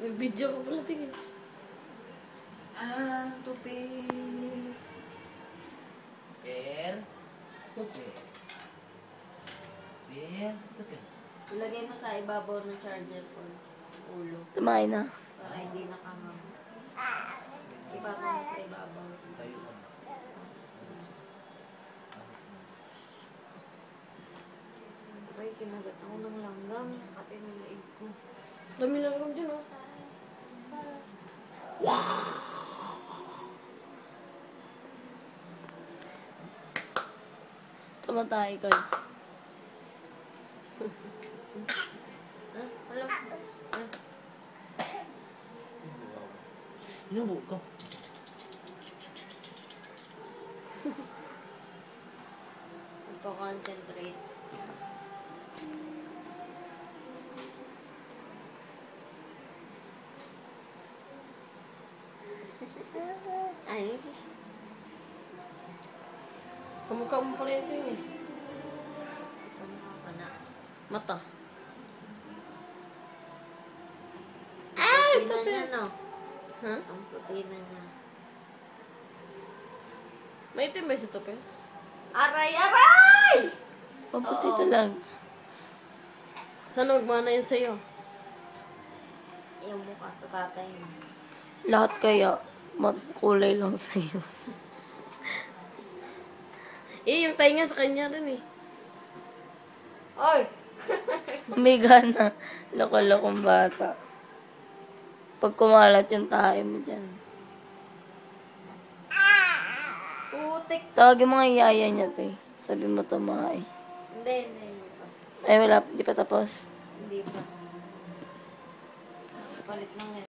May video ka pala, tingin. Tupi. Per. Tupi. Per. Tupi. Ilagay mo sa ibabaw ng charger ko. Ulo. Tumain na. Para hindi nakahang. Ibabaw mo sa ibabaw. Tayo ka. Ay, kinagat ako ng langgam. Pati ng laig ko. Dami langgam dyan, oh. Tumatay ko. Alam. Inubo ko. Magko-concentrate. Ay. Kamukha mo pala ito yun eh. Kamukha ka na. Mata. Ang puti na niya, no? Ha? Ang puti na niya. May itim ba sa tope? Aray! Aray! Paputi Oo. talaga. Saan nagmana yun sa'yo? Yung mukha sa tatay mo. Lahat kaya magkulay lang sa'yo. Yung tainga sa kanya rin eh. Oy! Umiga na. Loko-lokong bata. Pag kumalat yung tayo mo dyan. Putik! Tawagin mga yaya niya to eh. Sabi mo tumae. Hindi, hindi. Hindi pa. Ay wala, di pa tapos. Hindi pa. Palit lang yan.